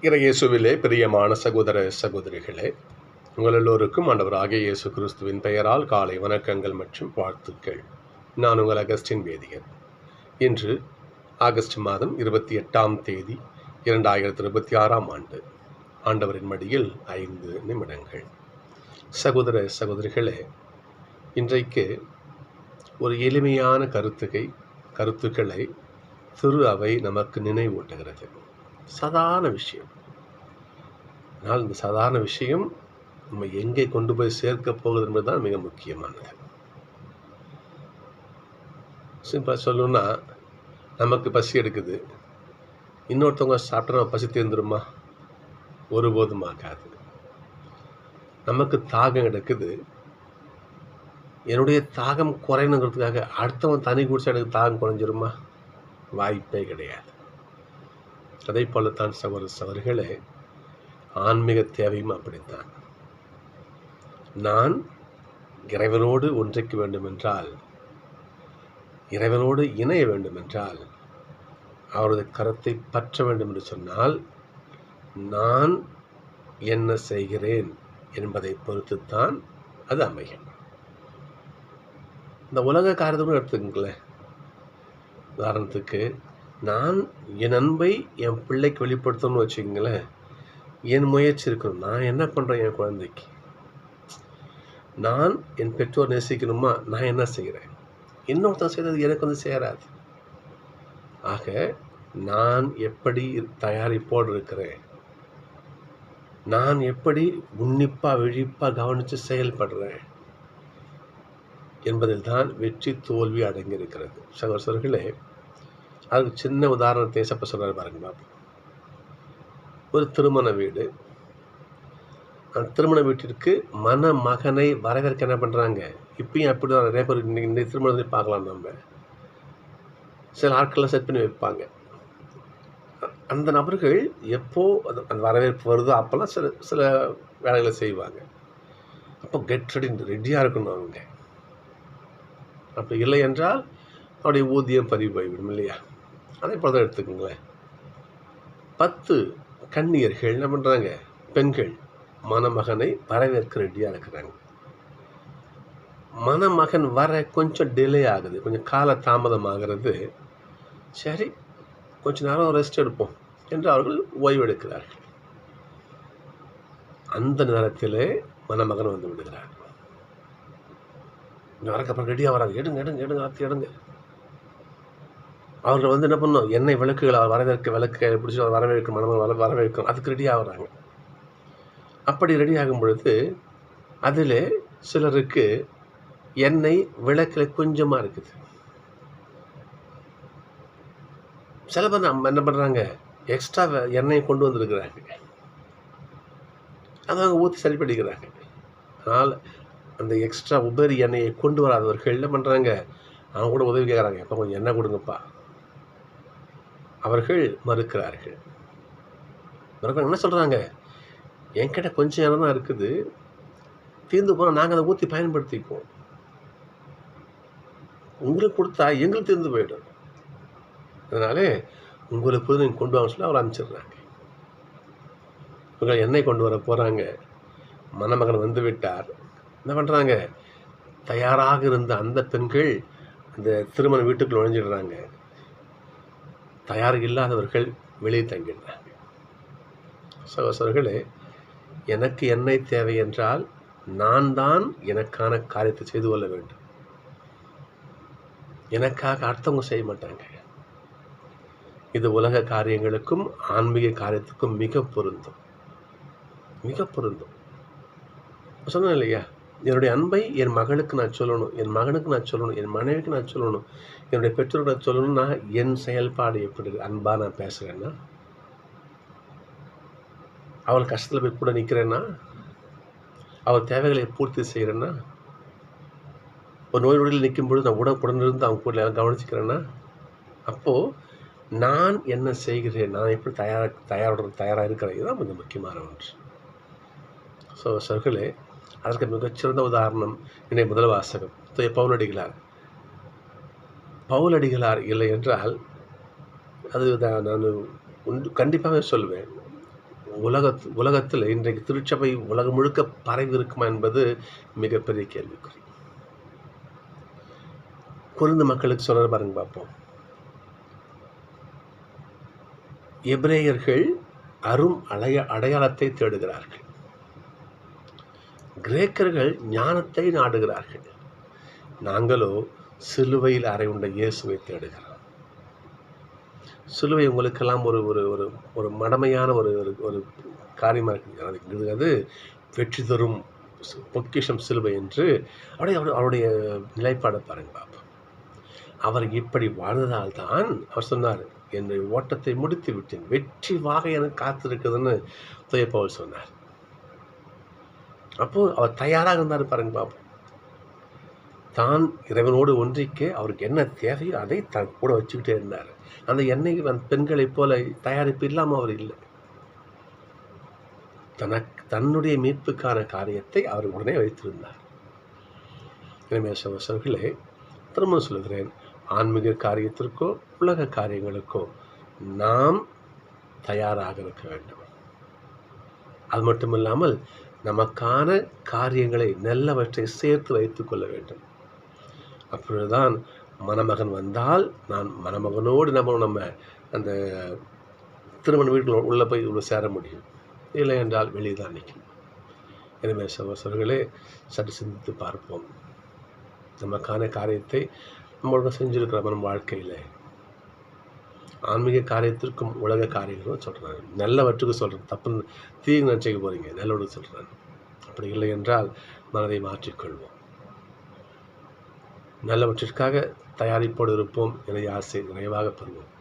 இயேசுவிலே பிரியமான சகோதர சகோதரிகளே, உங்கள் எல்லோருக்கும் ஆண்டவராகிய இயேசு கிறிஸ்துவின் பெயரால் காலை வணக்கங்கள் மற்றும் வாழ்த்துக்கள். நான் உங்கள் அகஸ்டின் வேதியன். இன்று ஆகஸ்ட் மாதம் 28ஆம் தேதி 2026ஆம் ஆண்டு. ஆண்டவரின் மடியில் 5 நிமிடங்கள். சகோதர சகோதரிகளே, இன்றைக்கு ஒரு எளிமையான கருத்துக்களை திரு அவை நமக்கு நினைவூட்டுகிறது. சாதாரண விஷயம். ஆனால் இந்த சாதாரண விஷயம் நம்ம எங்கே கொண்டு போய் சேர்க்க போகுது என்பதுதான் மிக முக்கியமானது. சிம்பிளாக சொல்லணும்னா, நமக்கு பசி எடுக்குது, இன்னொருத்தவங்க சாப்பிட்டா நம்ம பசி தீர்ந்துருமா? ஒருபோதும் ஆகாது. நமக்கு தாகம் எடுக்குது, என்னுடைய தாகம் குறையணுங்கிறதுக்காக அடுத்தவன் தனி குடிச்சா எனக்கு தாகம் குறைஞ்சிருமா? வாய்ப்பே கிடையாது. அதே போலத்தான் சகோதர சகோதரிகளே, ஆன்மீக தேவையும் அப்படித்தான். நான் இறைவனோடு ஒன்றிக்க வேண்டுமென்றால், இறைவனோடு இணைய வேண்டுமென்றால், அவரது கரத்தை பற்ற வேண்டும் என்று சொன்னால், நான் என்ன செய்கிறேன் என்பதை பொறுத்துத்தான் அது அமையும். இந்த உலக காரியத்தை எடுத்துக்கங்களேன். உதாரணத்துக்கு, நான் என் அன்பை என் பிள்ளைக்கு வெளிப்படுத்தணும்னு வச்சுக்கங்களேன், என் முயற்சி இருக்கணும். நான் என்ன பண்ணுறேன் என் குழந்தைக்கு? நான் என் பெற்றோர் நேசிக்கணுமா? நான் என்ன செய்கிறேன்? இன்னொருத்தன் செய்தது எனக்கு சேராது. ஆக நான் எப்படி தயாரிப்போடு இருக்கிறேன், நான் எப்படி உன்னிப்பாக விழிப்பாக கவனித்து செயல்படுறேன் என்பதில் தான் வெற்றி தோல்வி அடங்கியிருக்கிறது. சகோதரர்களே, அதுக்கு சின்ன உதாரணத்தை சப்ப சொல்கிறார் பாருங்க. ஒரு திருமண வீடு. அந்த திருமண வீட்டிற்கு மணமகனை வரவேற்க என்ன பண்ணுறாங்க? இப்பயும் அப்படி தான் நிறைய பேர் இந்த திருமணத்தை பார்க்கலாம். நம்ம சில ஆட்கள்லாம் செட் பண்ணி வைப்பாங்க. அந்த நபர்கள் எப்போ அந்த வரவேற்பு வருதோ அப்போல்லாம் சில வேலைகளை செய்வாங்க. அப்போ கெட் ரெடியாக இருக்கணும் அவங்க. அப்படி இல்லை என்றால் அவருடைய ஊதியம் பதிவு போய்விடும் இல்லையா? அதே போல தான் எடுத்துக்கோங்களேன். 10 கன்னியர்கள் என்ன பண்ணுறாங்க? பெண்கள் மணமகனை வரவேற்க ரெடியாக இருக்கிறாங்க. மணமகன் வர கொஞ்சம் டிலே ஆகுது, கொஞ்சம் கால தாமதம் ஆகிறது. சரி, கொஞ்ச நேரம் ரெஸ்ட் எடுப்போம் என்று அவர்கள் ஓய்வெடுக்கிறார்கள். அந்த நேரத்தில் மணமகன் வந்து விடுகிறார். வரக்கப்புறம் ரெடியாக வராங்க. எடுங்க. அவர்கள் வந்து என்ன பண்ணணும்? எண்ணெய் விளக்குகளை விளக்கு பிடிச்சி வரவேற்கும், மணமகன் வரவேற்கும், அதுக்கு ரெடி ஆகுறாங்க. அப்படி ரெடி ஆகும் பொழுது அதில் சிலருக்கு எண்ணெய் விளக்கில் கொஞ்சமாக இருக்குது. சில பேர் நம்ம என்ன பண்ணுறாங்க? எக்ஸ்ட்ரா எண்ணெயை கொண்டு வந்துருக்கிறாங்க. அதை அவங்க ஊற்றி சரி பண்ணிக்கிறாங்க. அதனால் அந்த எக்ஸ்ட்ரா உபரி எண்ணெயை கொண்டு வராதவர்கள் என்ன பண்ணுறாங்க? அவங்க கூட உதவி கேட்குறாங்க, எப்போ கொஞ்சம் எண்ணெய் கொடுங்கப்பா. அவர்கள் மறுக்கிறார்கள். என்ன சொல்கிறாங்க? என்கிட்ட கொஞ்சம் இடம் தான் இருக்குது, தீர்ந்து போனால் நாங்கள் அதை ஊற்றி பயன்படுத்திக்குவோம். உங்களுக்கு கொடுத்தா எங்களுக்கு தீர்ந்து போயிடும். அதனால உங்களுக்கு நீங்கள் கொண்டு வாங்க சொல்லி அவர் அனுப்பிச்சிடுறாங்க. இவங்க எண்ணெய் கொண்டு வர போகிறாங்க. மணமகன் வந்து விட்டார். என்ன பண்ணுறாங்க? தயாராக இருந்த அந்த பெண்கள் அந்த திருமண வீட்டுக்குள் நுழைஞ்சிடுறாங்க. தயார் இல்லாதவர்கள் வெளியே தங்கிடுறாங்க. சகோதரர்களே, எனக்கு எண்ணெய் தேவை என்றால் நான் தான் எனக்கான காரியத்தை செய்து கொள்ள வேண்டும். எனக்காக அடுத்தவங்க செய்ய மாட்டாங்க. இது உலக காரியங்களுக்கும் ஆன்மீக காரியத்துக்கும் மிக பொருந்தும். சொன்னேன் இல்லையா? என்னுடைய அன்பை என் மகளுக்கு நான் சொல்லணும், என் மகனுக்கு நான் சொல்லணும், என் மனைவிக்கு நான் சொல்லணும், என்னுடைய பெற்றோருக்கு நான் சொல்லணும்னா என் செயல்பாடு எப்படி அன்பாக நான் பேசுகிறேன்னா, அவள் கஷ்டத்தில் போய் கூட நிற்கிறேன்னா, அவள் தேவைகளை பூர்த்தி செய்கிறேன்னா, ஒரு நோய் நொடியில் நிற்கும் பொழுது நான் உடனிருந்து அவங்க கூட எல்லாம் கவனிச்சுக்கிறேன்னா, அப்போது நான் என்ன செய்கிறேன், நான் எப்படி தயாராக இருக்கிறேன், இதுதான் கொஞ்சம் முக்கியமான ஒன்று. ஸோ சர்களே, அதற்கு மிகச்சிறந்த உதாரணம் என்னை முதல் வாசகம் பவுலடிகளார் இல்லை என்றால் அது நான் கண்டிப்பாகவே சொல்வேன். உலகத்தில் இன்றைக்கு திருச்சபை உலகம் முழுக்க பரவி இருக்குமா என்பது மிகப்பெரிய கேள்விக்குறி. கொரிந்து மக்களுக்கு சொல்ற பாருங்க பார்ப்போம். எபிரேயர்கள் அடையாளத்தை தேடுகிறார்கள், கிரேக்கர்கள் ஞானத்தை நாடுகிறார்கள், நாங்களோ சிலுவையில் அறையுண்ட இயேசுவை தேடுகிறோம். சிலுவை உங்களுக்கெல்லாம் ஒரு ஒரு ஒரு ஒரு மடமையான ஒரு ஒரு காரியமாக இருக்குது. அது வெற்றி தரும் பொக்கிஷம் சிலுவை என்று அவருடைய நிலைப்பாடை பாருங்க பாப்பா. அவர் இப்படி வாழ்ந்ததால் தான் அவர் சொன்னார், என்னுடைய ஓட்டத்தை முடித்து விட்டேன், வெற்றி வாகை எனக்கு காத்திருக்குதுன்னு தூய பவுல் சொன்னார். அப்போ அவர் தயாராக இருந்தார் பாருங்க பாப்போம். தான் இறைவனோடு ஒன்றிக்க அவருக்கு என்ன தேவையோ அதை தன் கூட வச்சுக்கிட்டே இருந்தார். அந்த எண்ணெய் பெண்களைப் போல தயாரிப்பு இல்லாமல் அவர் இல்லை. தன்னுடைய மீட்புக்கான காரியத்தை அவர் உடனே வைத்திருந்தார். எனவே சகோதரர்களே, திரும்ப சொல்கிறேன், ஆன்மீக காரியத்திற்கோ உலக காரியங்களுக்கோ நாம் தயாராக இருக்க வேண்டும். அது மட்டுமில்லாமல் நமக்கான காரியங்களை நல்லவற்றை சேர்த்து வைத்துக் கொள்ள வேண்டும். அப்பொழுதுதான் மணமகன் வந்தால் நான் மணமகனோடு நம்ம அந்த திருமண வீடுகள் உள்ளே போய் சேர முடியும், இல்லை என்றால் வெளியே தான் நிற்கும். எனவே சகோதரர்களே, சற்று சிந்தித்து பார்ப்போம். நமக்கான காரியத்தை நம்மளோட செஞ்சுருக்கிறோம். நம்ம வாழ்க்கையில் ஆன்மீக காரியத்திற்கும் உலக காரியங்களும் சொல்கிறேன், நல்லவற்றுக்கு சொல்கிறேன், தப்பு தீங்கு நினச்சிக்க போகிறீங்க, நல்லவற்றுக்கு சொல்கிறேன். அப்படி இல்லை என்றால் மனதை மாற்றிக்கொள்வோம். நல்லவற்றிற்காக தயாரிப்போடு இருப்போம். எனது ஆசை நிறைவாக பெறுவோம்.